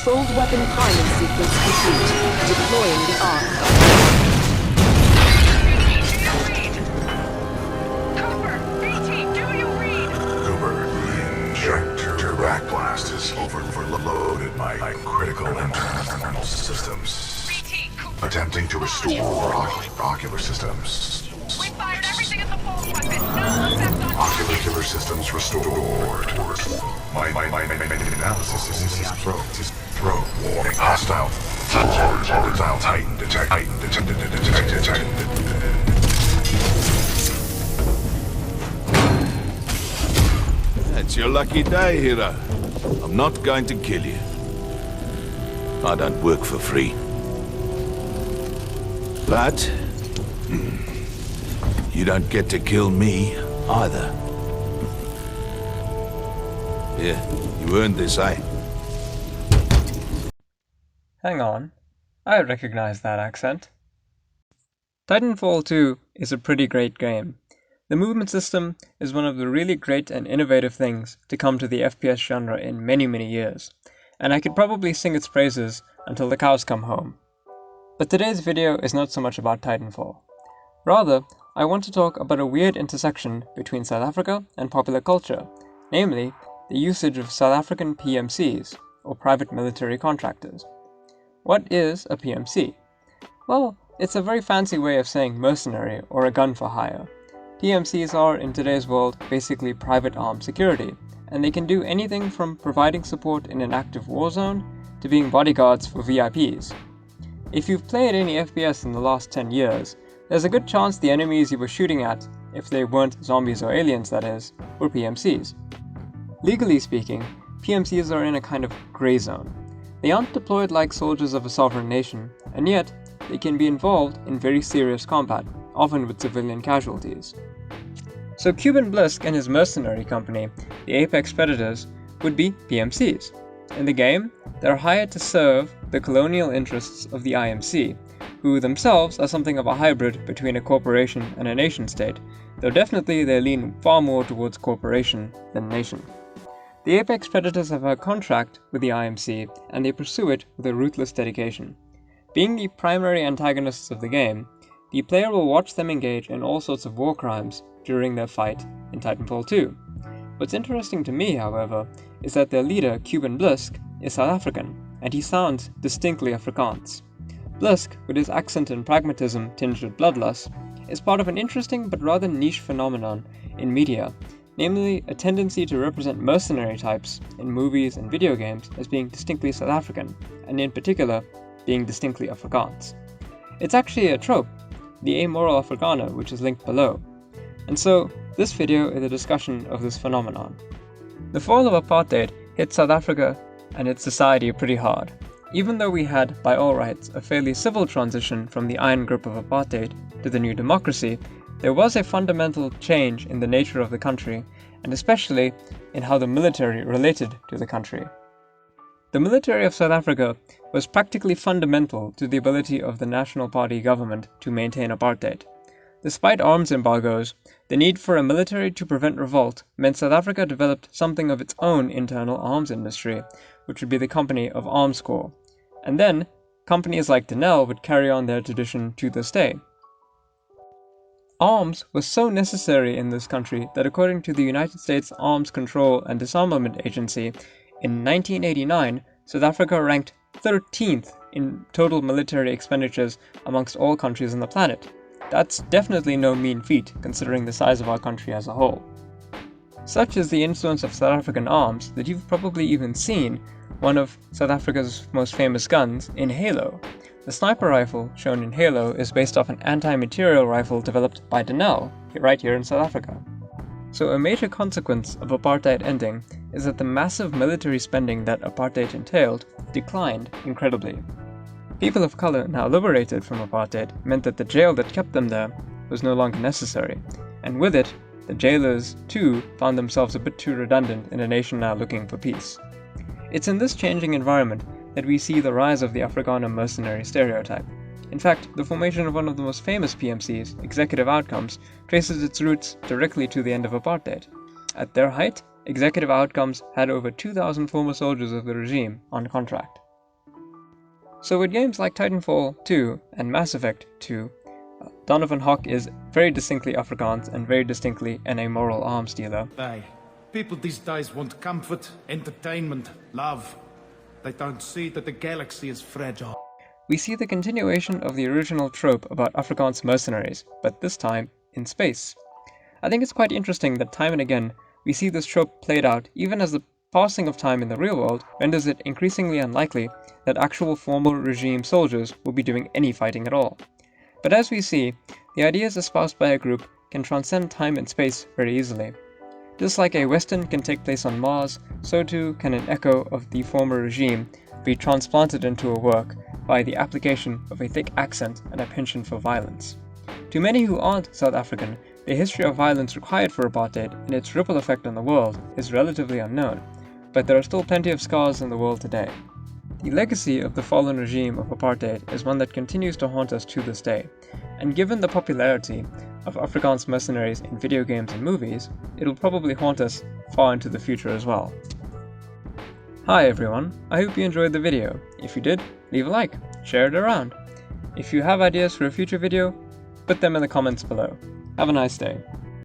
Fold weapon priming sequence complete. Deploying the arc. Cooper, BT, do you read? Cooper, the injector backblast is overloaded my critical internal systems. BT, Cooper. Attempting to restore ocular systems. We fired everything at the fold weapon. No effect on Ocular systems restored. My analysis is probe warning. Hostile Titan detected. It's your lucky day, hero. I'm not going to kill you. I don't work for free. But you don't get to kill me either. Yeah, you earned this, eh? Hang on, I recognize that accent. Titanfall 2 is a pretty great game. The movement system is one of the really great and innovative things to come to the FPS genre in many years, and I could probably sing its praises until the cows come home. But today's video is not so much about Titanfall. Rather, I want to talk about a weird intersection between South Africa and popular culture, namely, the usage of South African PMCs, or private military contractors. What is a PMC? Well, it's a very fancy way of saying mercenary or a gun for hire. PMCs are, in today's world, basically private armed security, and they can do anything from providing support in an active war zone to being bodyguards for VIPs. If you've played any FPS in the last 10 years, there's a good chance the enemies you were shooting at, if they weren't zombies or aliens that is, were PMCs. Legally speaking, PMCs are in a kind of grey zone. They aren't deployed like soldiers of a sovereign nation, and yet they can be involved in very serious combat, often with civilian casualties. So Cuban Blisk and his mercenary company, the Apex Predators, would be PMCs. In the game, they're hired to serve the colonial interests of the IMC, who themselves are something of a hybrid between a corporation and a nation-state, though definitely they lean far more towards corporation than nation. The Apex Predators have a contract with the IMC, and they pursue it with a ruthless dedication. Being the primary antagonists of the game, the player will watch them engage in all sorts of war crimes during their fight in Titanfall 2. What's interesting to me, however, is that their leader, Cuban Blisk, is South African, and he sounds distinctly Afrikaans. Blisk, with his accent and pragmatism tinged with bloodlust, is part of an interesting but rather niche phenomenon in media, namely a tendency to represent mercenary types in movies and video games as being distinctly South African, and in particular, being distinctly Afrikaans. It's actually a trope, the amoral Afrikaner, which is linked below. And so, this video is a discussion of this phenomenon. The fall of apartheid hit South Africa and its society pretty hard. Even though we had, by all rights, a fairly civil transition from the iron grip of apartheid to the new democracy, there was a fundamental change in the nature of the country, and especially in how the military related to the country. The military of South Africa was practically fundamental to the ability of the National Party government to maintain apartheid. Despite arms embargoes, the need for a military to prevent revolt meant South Africa developed something of its own internal arms industry, which would be the Company of Arms Corps. And then, companies like Denel would carry on their tradition to this day. Arms was so necessary in this country that according to the United States Arms Control and Disarmament Agency, in 1989, South Africa ranked 13th in total military expenditures amongst all countries on the planet. That's definitely no mean feat, considering the size of our country as a whole. Such is the influence of South African arms that you've probably even seen one of South Africa's most famous guns in Halo. The sniper rifle shown in Halo is based off an anti-materiel rifle developed by Denel, right here in South Africa. So a major consequence of apartheid ending is that the massive military spending that apartheid entailed declined incredibly. People of color now liberated from apartheid meant that the jail that kept them there was no longer necessary, and with it, the jailers too found themselves a bit too redundant in a nation now looking for peace. It's in this changing environment that we see the rise of the Afrikaner mercenary stereotype. In fact, the formation of one of the most famous PMCs, Executive Outcomes, traces its roots directly to the end of apartheid. At their height, Executive Outcomes had over 2,000 former soldiers of the regime on contract. So with games like Titanfall 2 and Mass Effect 2, Donovan Hock is very distinctly Afrikaans and very distinctly an amoral arms dealer. Aye. People these days want comfort, entertainment, love. They don't see that the galaxy is fragile. We see the continuation of the original trope about Afrikaans mercenaries, but this time in space. I think it's quite interesting that time and again we see this trope played out even as the passing of time in the real world renders it increasingly unlikely that actual former regime soldiers will be doing any fighting at all. But as we see, the ideas espoused by a group can transcend time and space very easily. Just like a Western can take place on Mars, so too can an echo of the former regime be transplanted into a work by the application of a thick accent and a penchant for violence. To many who aren't South African, the history of violence required for apartheid and its ripple effect on the world is relatively unknown, but there are still plenty of scars in the world today. The legacy of the fallen regime of apartheid is one that continues to haunt us to this day, and given the popularity of Afrikaans mercenaries in video games and movies, it'll probably haunt us far into the future as well. Hi everyone, I hope you enjoyed the video. If you did, leave a like, share it around. If you have ideas for a future video, put them in the comments below. Have a nice day.